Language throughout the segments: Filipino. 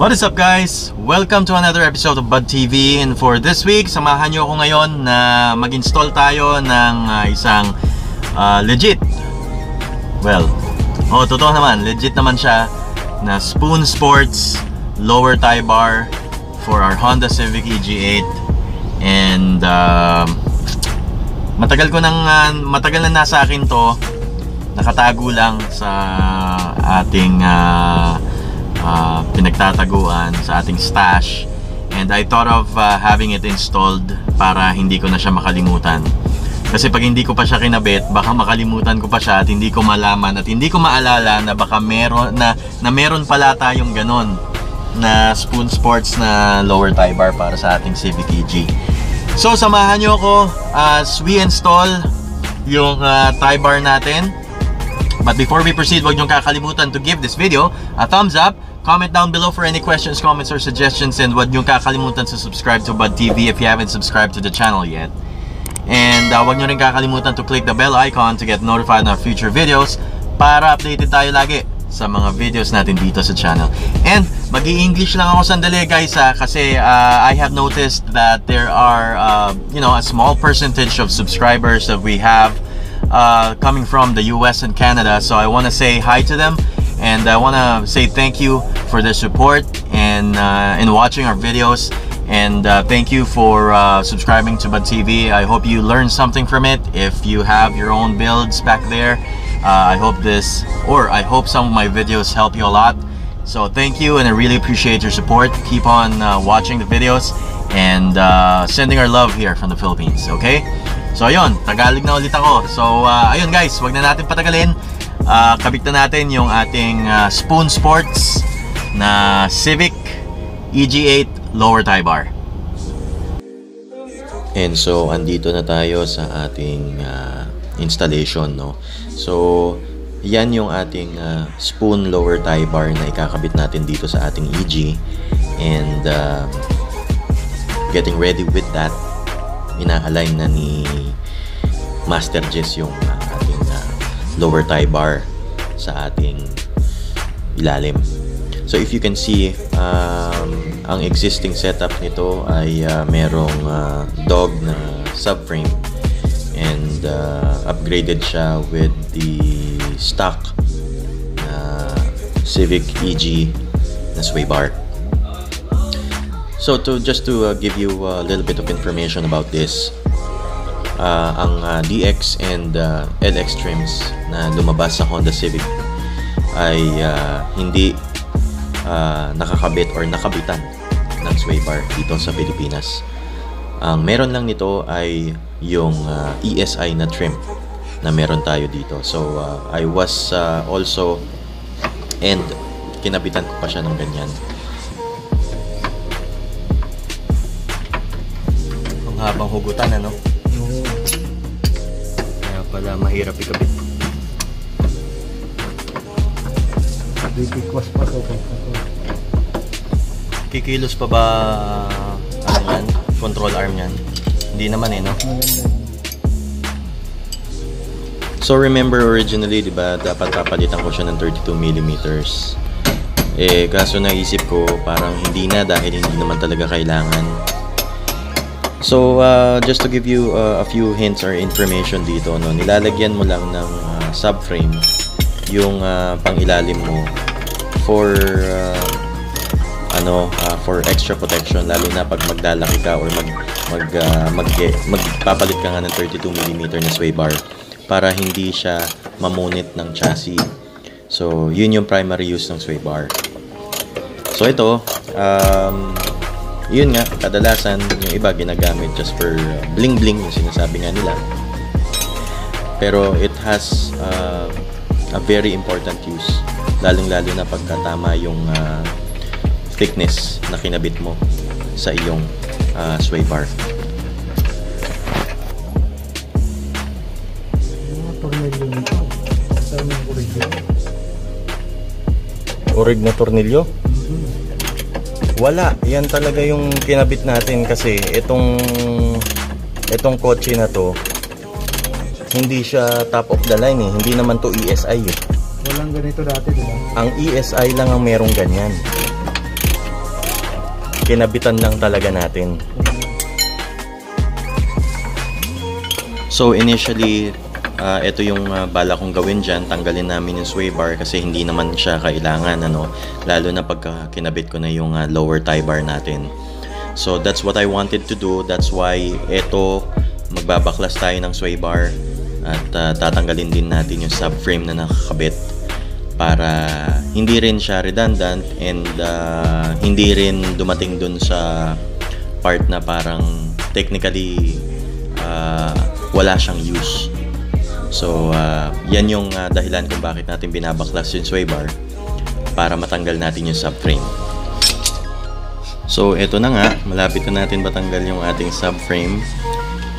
What is up guys? Welcome to another episode of Bud TV, and for this week, samahan nyo ako ngayon na mag-install tayo ng isang legit, totoo naman, legit naman siya na Spoon Sports lower tie bar for our Honda Civic EG8. And matagal na nasa akin to, nakatago lang sa ating pinagtataguan, sa ating stash, and I thought of having it installed para hindi ko na siya makalimutan. Kasi pag hindi ko pa siya kinabit, baka makalimutan ko pa siya at hindi ko malaman at hindi ko maalala na baka meron pala tayong ganon na Spoon Sports na lower tie bar para sa ating Civic EG. So samahan nyo ako as we install yung tie bar natin. But before we proceed, huwag niyong kakalimutan to give this video a thumbs up, comment down below for any questions, comments, or suggestions, and huwag niyong kakalimutan to subscribe to Bud TV if you haven't subscribed to the channel yet. And huwag niyo rin kakalimutan to click the bell icon to get notified on our future videos para updated tayo lagi sa mga videos natin dito sa channel. And mag-i-English lang ako sandali guys kasi I have noticed that there are a small percentage of subscribers that we have coming from the US and Canada, so I want to say hi to them, and I want to say thank you for their support and in watching our videos, and thank you for subscribing to Bud TV. I hope you learned something from it. If you have your own builds back there, I hope some of my videos help you a lot. So thank you, and I really appreciate your support. Keep on watching the videos and sending our love here from the Philippines, okay? So ayun, Tagalog na ulit ako. So ayun guys, wag na natin patagalin. Kabit na natin yung ating Spoon Sports na Civic EG8 lower tie bar. And so andito na tayo sa ating installation, no. So yan yung ating Spoon lower tie bar na ikakabit natin dito sa ating EG. And getting ready with that, ina-align na ni Master Jess yung ating lower tie bar sa ating ilalim. So if you can see, ang existing setup nito ay merong dog na subframe, and upgraded siya with the stock Civic EG na sway bar. So just to give you a little bit of information about this, ang DX and LX trims na lumabas sa Honda Civic ay hindi nakakabit or nakabitan ng sway bar dito sa Pilipinas. Ang meron lang nito ay yung ESI na trim na meron tayo dito. So I was also, and kinabitan ko pa siya ng ganyan. Habang hugutan, ano? Kaya pala mahirap ikabit. Bibigwas pa to. Kikilos pa ba yan? Control arm yan? Hindi naman no? So remember originally, diba, dapat papalitan ko siya ng 32mm. Kaso naisip ko parang hindi na, dahil hindi naman talaga kailangan. So just to give you a few hints or information dito, no, nilalagyan mo lang ng subframe yung pangilalim mo for for extra protection, lalo na pag maglalaki ka or magpapalit ka nga ng 32mm na sway bar para hindi siya mamunit ng chassis. So yun yung primary use ng sway bar. So ito, yun nga, kadalasan yung iba ginagamit just for bling bling, yung sinasabi nga nila, pero it has a very important use, lalong lalo na pagka tama yung thickness na kinabit mo sa iyong sway bar. Orig na tornilyo? Wala, yan talaga yung kinabit natin, kasi itong kotse na to hindi siya top of the line hindi naman to ESI Walang ganito dati, diba? Ang ESI lang ang merong ganyan. kinabitan lang talaga natin. So initially, ito yung bala kong gawin dyan. Tanggalin namin yung sway bar kasi hindi naman siya kailangan, ano, lalo na pagka kinabit ko na yung lower tie bar natin. So that's what I wanted to do. That's why ito, magbabaklas tayo ng sway bar at tatanggalin din natin yung subframe na nakakabit para hindi rin siya redundant and hindi rin dumating dun sa part na parang technically wala siyang use. So yan yung dahilan kung bakit natin binabaklas yung sway bar, para matanggal natin yung subframe. So eto na nga, malapit na natin matanggal yung ating subframe.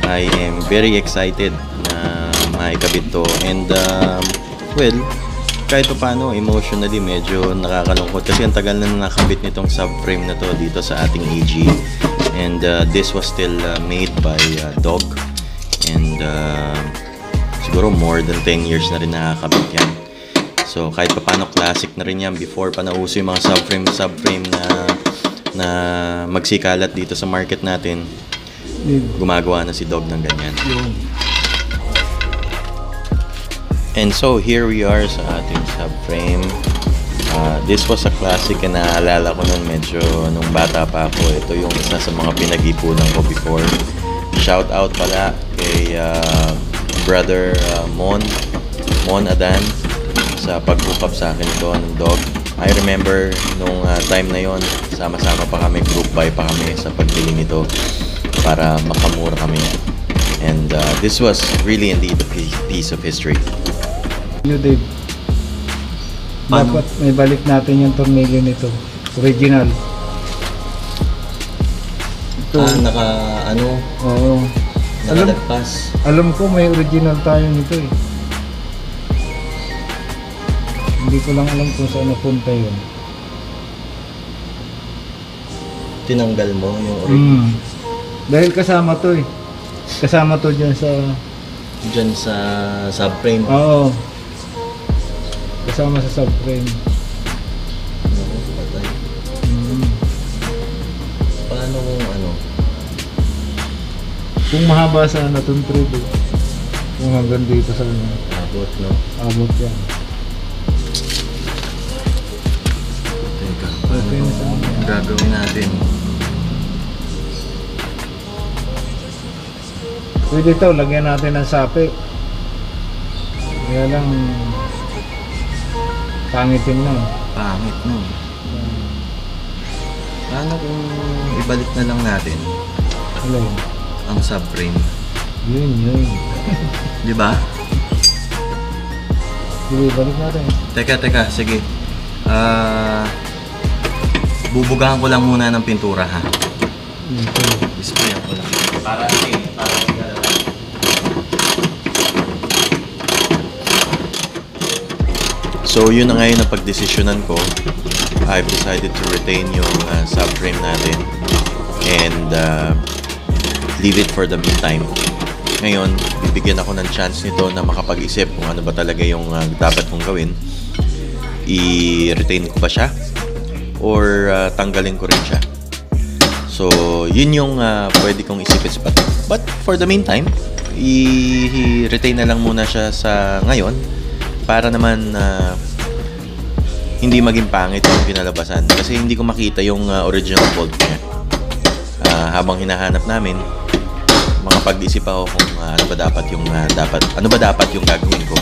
I am very excited na maikabit to, and well, kahit pa paano, emotionally medyo nakakalungkot kasi ang tagal na nakakabit nitong subframe na to dito sa ating AG, and this was still made by Dog, and siguro more than 10 years na rin nakakabit yan. So kahit pa paano, classic na rin yan before pa nauso yung mga subframe na magsikalat dito sa market natin. Gumagawa na si Dog ng ganyan. And so here we are sa ating subframe. This was a classic, and naalala ko nun medyo nung bata pa ako. Ito yung isa sa mga pinag-ipunan ko before. Shout out pala kay brother Mon Adan sa pag-hook up sa akin ito ng Dog. I remember nung time na yon, sama-sama pa kami, group buy pa kami sa pagbili nito para makamura kami. And this was really indeed a piece of history. Dave, dapat may balik natin yung tornilyo nito, original. Ito. Naka ano? Oo. Nakalagpas. Alam ko may original tayo nito eh. Hindi ko lang alam kung saan napunta yun. Tinanggal mo yung original? Dahil kasama to eh. Kasama to dyan sa subframe. Oo. Kasama sa subframe. Paano kung ano? Kung mahaba sana itong thread eh. Kung hanggang dito sa ano. Abot, no? Abot yan. Teka, paano gagawin natin? Pwede ito, lagyan natin ng sapi. Kaya lang pangitin na. Pangit, no? Paano kung ibalik na lang natin Alay. ang subframe? Yun. Di ba? Sige, balik natin. Teka, sige. Bubugahan ko lang muna ng pintura, ha? Ito. Displayan ko lang. Para So yun na ngayon na pagdesisyonan ko. I've decided to retain yung subframe natin and leave it for the meantime. Ngayon, bibigyan ako ng chance nito na makapag-isip kung ano ba talaga yung dapat kong gawin. I-retain ko ba siya or tanggalin ko rin siya. So yun yung pwede kong isipin. But for the meantime, i-retain na lang muna siya sa ngayon para naman hindi maging pangit yung pinalabasan, kasi hindi ko makita yung original bolt niya. Habang hinahanap namin, makapag-isip ako kung ano ba dapat yung gagawin ko.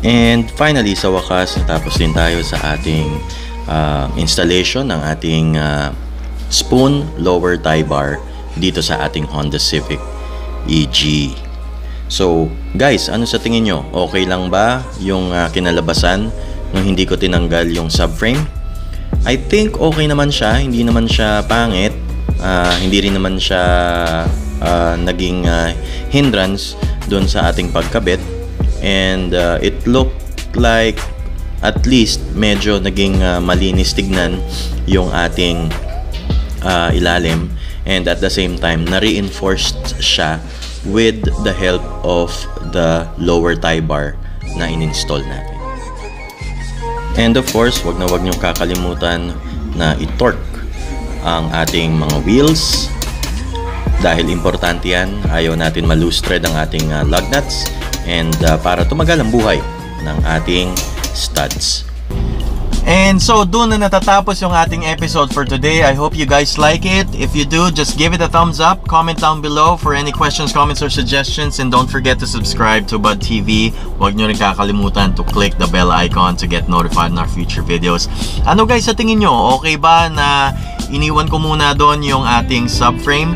And finally, sa wakas, natapos din tayo sa ating installation ng ating spoon lower tie bar dito sa ating Honda Civic EG. So guys, ano sa tingin nyo? Okay lang ba yung kinalabasan nung hindi ko tinanggal yung subframe? I think okay naman siya, hindi naman siya pangit, hindi rin naman siya naging hindrance dun sa ating pagkabit, and it looked like at least medyo naging malinis tignan yung ating ilalim, and at the same time na-reinforced siya with the help of the lower tie bar na in-install natin. And of course, wag niyong kakalimutan na i-torque ang ating mga wheels dahil importante yan. Ayaw natin ma-loose thread ang ating lug nuts, and para tumagal ang buhay ng ating studs. And so doon na natatapos yung ating episode for today. I hope you guys like it. If you do, just give it a thumbs up. Comment down below for any questions, comments, or suggestions. And don't forget to subscribe to Bud TV. Huwag nyo rin kakalimutan to click the bell icon to get notified on our future videos. Ano guys, sa tingin nyo? Okay ba na iniwan ko muna doon yung ating subframe?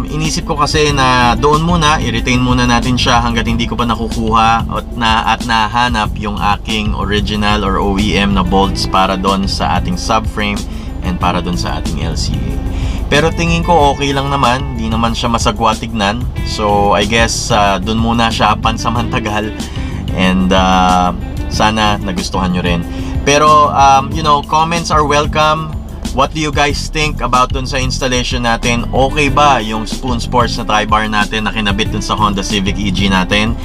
Inisip ko kasi na doon muna, i-retain muna natin siya hanggat hindi ko pa nakukuha at nahanap yung aking original or OEM na bolts para doon sa ating subframe and para doon sa ating LCA. Pero tingin ko okay lang naman, hindi naman siya masagwa tignan. So I guess doon muna siya pansamantagal, and sana nagustuhan nyo rin. Pero you know, comments are welcome. What do you guys think about dun sa installation natin? Okay ba yung Spoon Sports na tie bar natin na kinabit dun sa Honda Civic EG natin?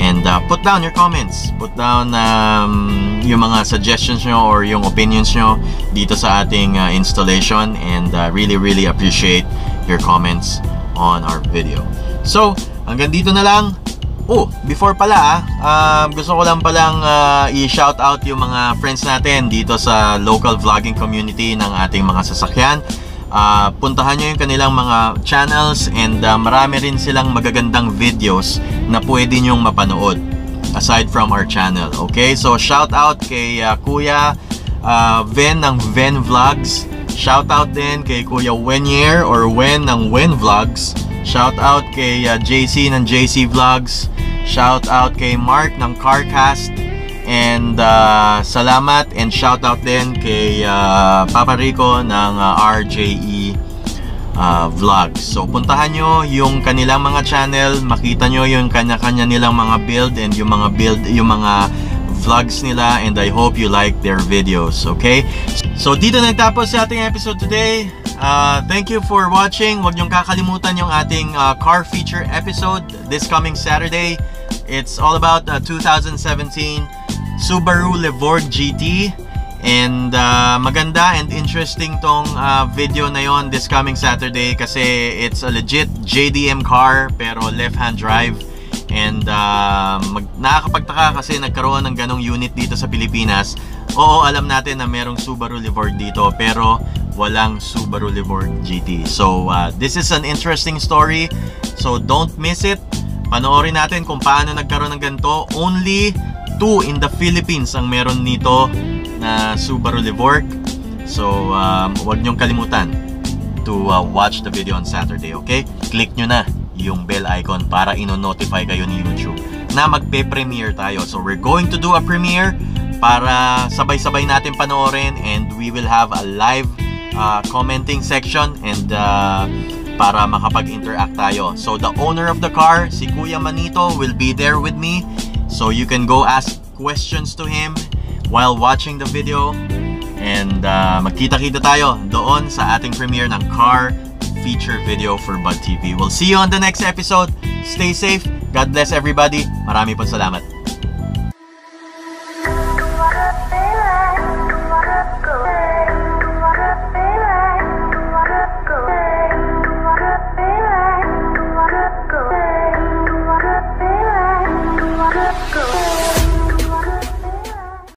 And put down your comments. Put down yung mga suggestions nyo or yung opinions nyo dito sa ating installation. And really appreciate your comments on our video. So, hanggang dito na lang. Oh, before pala gusto ko lang palang i-shout out yung mga friends natin dito sa local vlogging community ng ating mga sasakyan. Puntahan nyo yung kanilang mga channels, and marami rin silang magagandang videos na pwede nyong mapanood aside from our channel. Okay, so shout out kay Kuya Ven ng Ven Vlogs. Shout out din kay Kuya Wenier or Wen ng Wen Vlogs. Shout out kay JC ng JC Vlogs. Shout out kay Mark ng Carcast. And salamat and shout out din kay Papa Rico ng RJE Vlogs. So puntahan nyo yung kanilang mga channel, makita nyo yung kanya-kanya nilang mga build and yung mga vlogs nila, and I hope you like their videos. Okay? So dito nagtapos sa ating episode today. Thank you for watching. Huwag niyong kakalimutan yung ating car feature episode this coming Saturday. It's all about 2017 Subaru Levorg GT, and maganda and interesting tong video na yon this coming Saturday kasi it's a legit JDM car pero left-hand drive, and nakakapagtaka kasi nagkaroon ng ganong unit dito sa Pilipinas. Oo, alam natin na merong Subaru Levorg dito pero walang Subaru Levorg GT. So this is an interesting story, so don't miss it. Panoorin natin kung paano nagkaroon ng ganito. Only 2 in the Philippines ang meron nito na Subaru Levorg. So huwag nyong kalimutan to watch the video on Saturday. Okay, click nyo na yung bell icon para ino-notify kayo ni YouTube na magpe-premiere tayo. So we're going to do a premiere para sabay-sabay natin panoorin, and we will have a live commenting section, and para makapag-interact tayo. So the owner of the car, si Kuya Manito, will be there with me. So you can go ask questions to him while watching the video, and magkita-kita tayo doon sa ating premiere ng car feature video for Bud TV. We'll see you on the next episode. Stay safe. God bless everybody. Marami pong salamat.